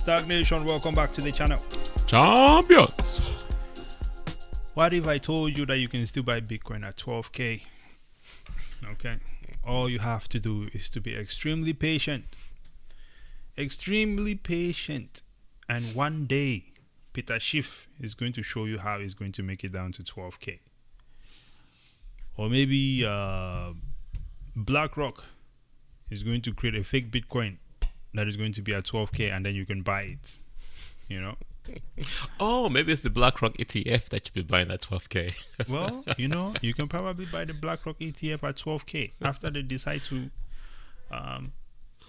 STAKK Nation, welcome back to the channel. Champions. What if I told you that you can still buy Bitcoin at 12K? Okay. All you have to do is to be extremely patient. Extremely patient. And one day, Peter Schiff is going to show you how he's going to make it down to 12K. Or maybe BlackRock is going to create a fake Bitcoin that is going to be at 12K and then you can buy it. You know? Oh, maybe it's the BlackRock ETF that you'll be buying at 12K. Well, you know, you can probably buy the BlackRock ETF at 12K after they decide to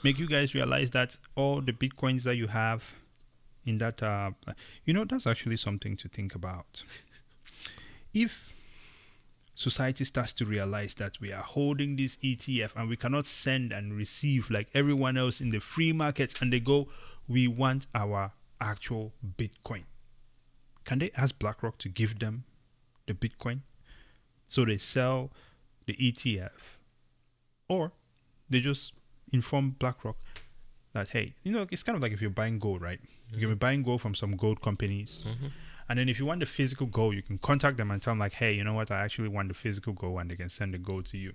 make you guys realize that all the Bitcoins that you have in that, you know, that's actually something to think about. If society starts to realize that we are holding this ETF and we cannot send and receive like everyone else in the free markets, and they go, we want our actual Bitcoin. Can they ask BlackRock to give them the Bitcoin? So they sell the ETF, or they just inform BlackRock that, hey, you know, it's kind of like if you're buying gold, right? You can be buying gold from some gold companies. And then if you want the physical gold, you can contact them and tell them like, hey, you know what? I actually want the physical gold, and they can send the gold to you.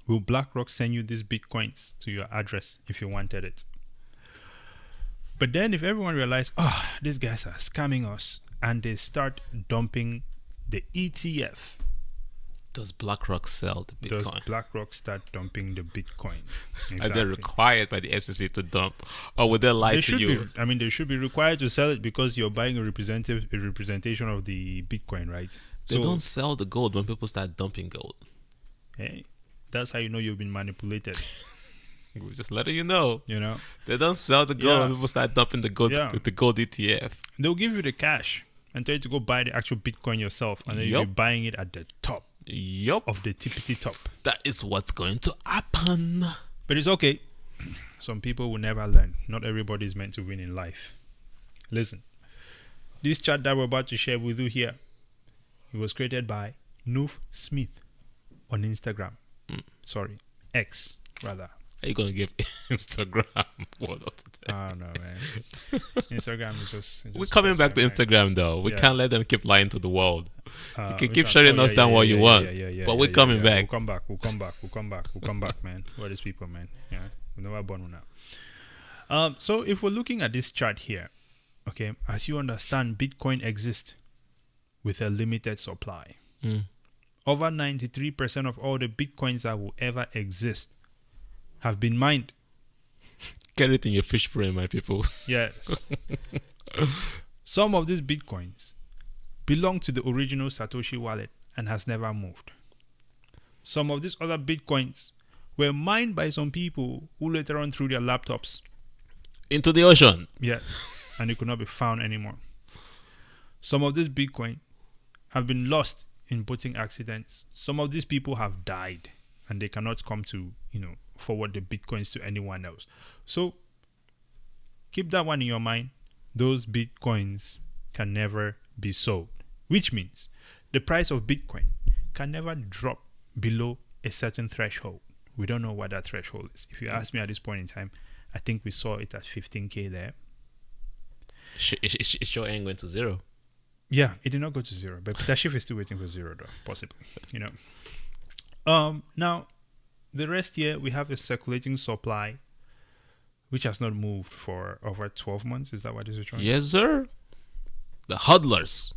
Will BlackRock send you these Bitcoins to your address if you wanted it? But then if everyone realizes, oh, these guys are scamming us, and they start dumping the ETF. Does BlackRock sell the Bitcoin? Does BlackRock start dumping the Bitcoin? Exactly. Are they required by the SEC to dump? Or would they lie to you? They should be required to sell it because you're buying a representation of the Bitcoin, right? They don't sell the gold when people start dumping gold. Hey, that's how you know you've been manipulated. We're just letting you know. You know, they don't sell the gold when people start dumping the gold, the gold ETF. They'll give you the cash and tell you to go buy the actual Bitcoin yourself, and then you'll be buying it at the top. Of the tippity top. That is what's going to happen. But it's okay. Some people will never learn. Not everybody is meant to win in life. Listen, this chart that we're about to share with you here, it was created by Noof Smith on Instagram. Sorry, X rather. Are you gonna give Instagram one of the I don't know, man. Instagram is just we're coming back to Instagram though. We can't let them keep lying to the world. You can keep shutting us down what you want, but we're coming back. We'll come back, man. What is people, man? Yeah, we're never born now. So if we're looking at this chart here, okay, as you understand, Bitcoin exists with a limited supply. Over 93% of all the Bitcoins that will ever exist have been mined. Get it in your fish brain, my people. Yes. Some of these Bitcoins belong to the original Satoshi wallet and has never moved. Some of these other Bitcoins were mined by some people who later on threw their laptops into the ocean. Yes. And it could not be found anymore. Some of these Bitcoin have been lost in boating accidents. Some of these people have died and they cannot come to, you know, forward the Bitcoins to anyone else. So keep that one in your mind. Those Bitcoins can never be sold, which means the price of Bitcoin can never drop below a certain threshold. We don't know what that threshold is. If you ask me at this point in time, I think we saw it at 15K there. It sure ain't going to zero. Yeah, it did not go to zero, but Peter Schiff is still waiting for zero though, possibly, you know. Now, the rest here, we have a circulating supply, which has not moved for over 12 months. Is that what this is showing? Yes, sir. The hodlers.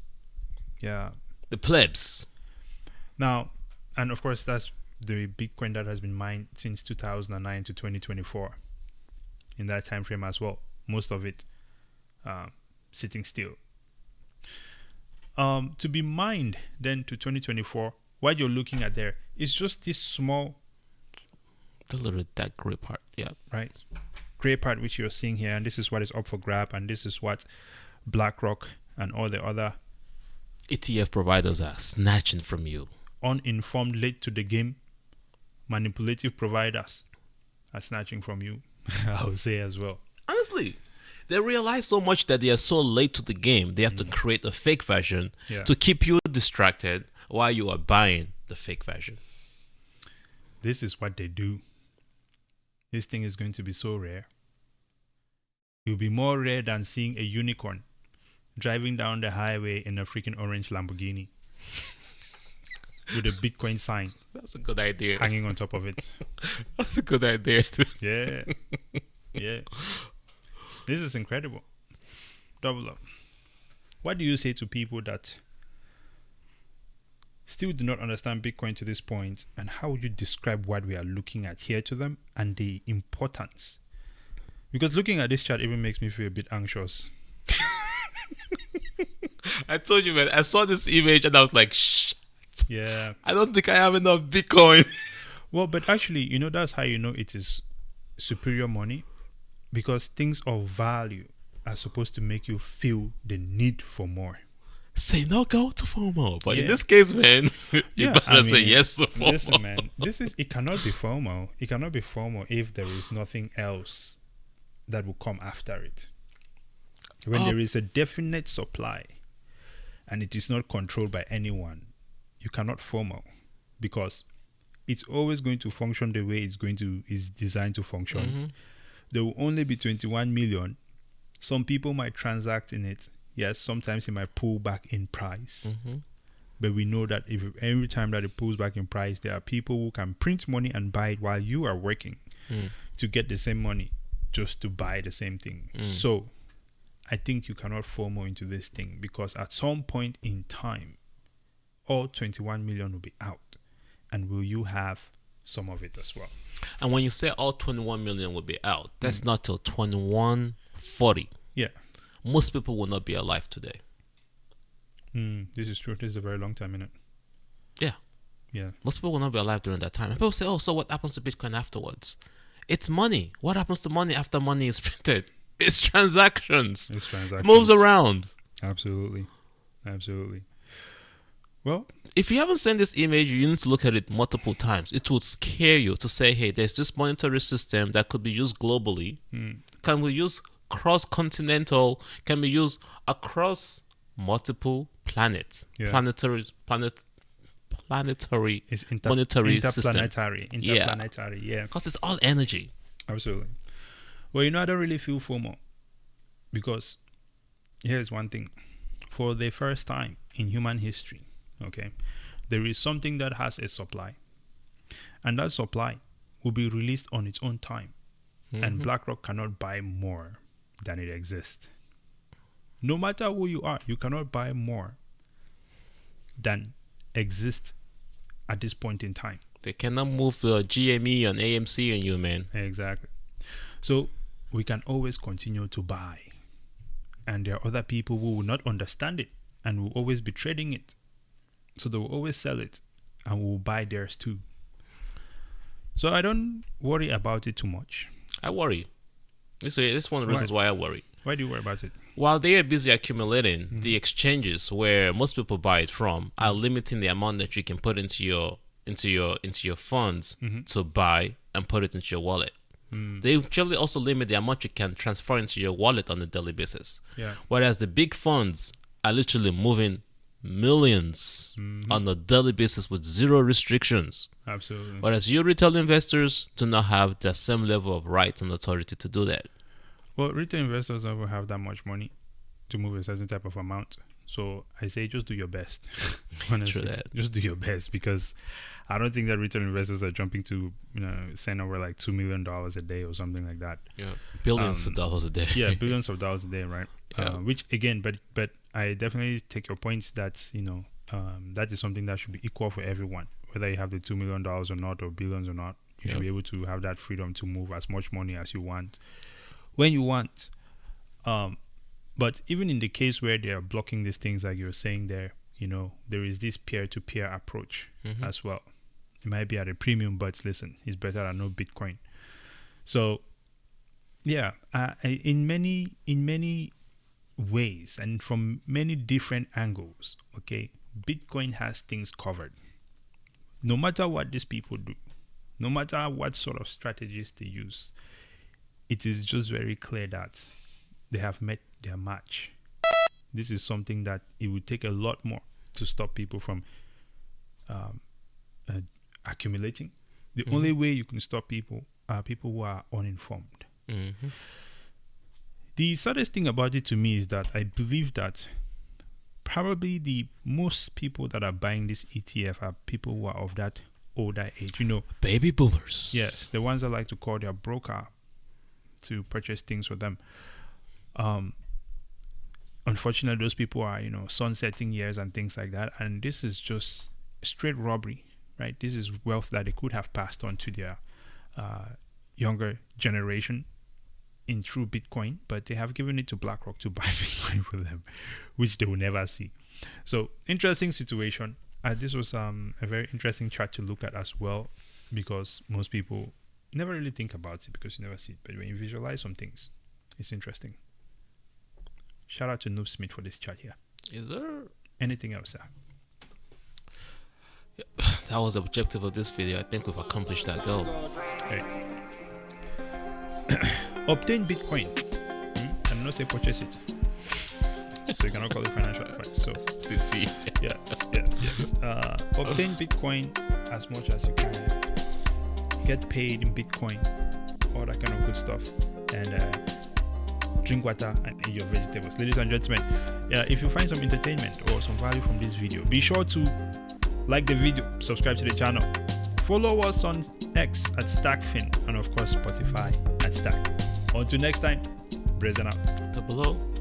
Yeah. The plebs. Now, and of course, that's the Bitcoin that has been mined since 2009 to 2024. In that time frame as well. Most of it sitting still. To be mined then to 2024, what you're looking at there is just this small... that gray part, yeah. Right. Gray part which you're seeing here, and this is what is up for grab, and this is what BlackRock and all the other ETF providers are snatching from you. Uninformed, late to the game, manipulative providers are snatching from you, I would say as well. Honestly, they realize so much that they are so late to the game, they have to create a fake version to keep you distracted while you are buying the fake version. This is what they do. This thing is going to be so rare. It will be more rare than seeing a unicorn driving down the highway in a freaking orange Lamborghini with a Bitcoin sign. That's a good idea. Hanging on top of it. That's a good idea. Yeah. Yeah. This is incredible. Double up. What do you say to people that still do not understand Bitcoin to this point, and how would you describe what we are looking at here to them and the importance? Because looking at this chart even makes me feel a bit anxious. I told you, man. I saw this image and I was like, shh. Yeah. I don't think I have enough Bitcoin. Well, but actually, that's how you know it is superior money, because things of value are supposed to make you feel the need for more. Say no go to FOMO. But in this case, man, you better say yes to FOMO. Listen, man, it cannot be FOMO. It cannot be FOMO if there is nothing else that will come after it. When there is a definite supply and it is not controlled by anyone, you cannot FOMO, because it's always going to function the way is designed to function. Mm-hmm. There will only be 21 million. Some people might transact in it. Yes, sometimes it might pull back in price. Mm-hmm. But we know that if every time that it pulls back in price, there are people who can print money and buy it while you are working to get the same money just to buy the same thing. So I think you cannot FOMO into this thing, because at some point in time, all 21 million will be out. And will you have some of it as well? And when you say all 21 million will be out, that's not till 2140. Yeah. Most people will not be alive today. This is true. This is a very long time, isn't it? Yeah. Yeah. Most people will not be alive during that time. And people say, oh, so what happens to Bitcoin afterwards? It's money. What happens to money after money is printed? It's transactions. It moves around. Absolutely. Absolutely. Well, if you haven't seen this image, you need to look at it multiple times. It would scare you to say, hey, there's this monetary system that could be used globally. Can we use cross-continental? Can be used across multiple planets? Planetary monetary system. Interplanetary, yeah. Because it's all energy. Absolutely. Well, I don't really feel FOMO, because here's one thing. For the first time in human history, okay, there is something that has a supply, and that supply will be released on its own time, and BlackRock cannot buy more than it exists. No matter who you are, you cannot buy more than exists at this point in time. They cannot move the GME and AMC on you, man. Exactly. So we can always continue to buy, and there are other people who will not understand it and will always be trading it. So they will always sell it and will buy theirs too. So I don't worry about it too much. I worry. This is one of the reasons why I worry. Why do you worry about it? While they are busy accumulating, the exchanges where most people buy it from are limiting the amount that you can put into your funds to buy and put it into your wallet. They usually also limit the amount you can transfer into your wallet on a daily basis. Yeah. Whereas the big funds are literally moving millions on a daily basis with zero restrictions. Absolutely. Whereas you retail investors do not have the same level of rights and authority to do that. Well, retail investors don't have that much money to move a certain type of amount. So I say just do your best. Honestly, just do your best, because I don't think that retail investors are jumping to send over like $2 million a day or something like that. Yeah, billions of dollars a day. Yeah, billions of dollars a day, right? Yeah. Which again, but I definitely take your points that that is something that should be equal for everyone, whether you have the $2 million or not, or billions or not. You should be able to have that freedom to move as much money as you want when you want. But even in the case where they are blocking these things, like you're saying there, there is this peer-to-peer approach as well. It might be at a premium, but listen, it's better than no Bitcoin. So, yeah, in many ways and from many different angles, okay, Bitcoin has things covered. No matter what these people do, no matter what sort of strategies they use, it is just very clear that they have met their match. This is something that it would take a lot more to stop people from accumulating. The only way you can stop people are people who are uninformed. The saddest thing about it to me is that I believe that probably the most people that are buying this ETF are people who are of that older age. Baby boomers. Yes, the ones that like to call their broker to purchase things for them. Unfortunately, those people are, sunsetting years and things like that. And this is just straight robbery, right? This is wealth that they could have passed on to their younger generation in true Bitcoin, but they have given it to BlackRock to buy Bitcoin for them, which they will never see. So interesting situation. This was a very interesting chart to look at as well, because most people never really think about it because you never see it. But when you visualize some things, it's interesting. Shout out to Noob Smith for this chart here. Is there anything else, sir? Yeah, that was the objective of this video. I think we've accomplished that goal. Hey. Obtain Bitcoin and not say purchase it. So you cannot call it financial advice. So CC. Yes. Obtain Bitcoin as much as you can. Get paid in Bitcoin, all that kind of good stuff, and drink water and eat your vegetables. Ladies and gentlemen, if you find some entertainment or some value from this video, be sure to like the video, subscribe to the channel, follow us on X at STAKK, and of course Spotify at STAKK. Until next time, Brazen out. Below.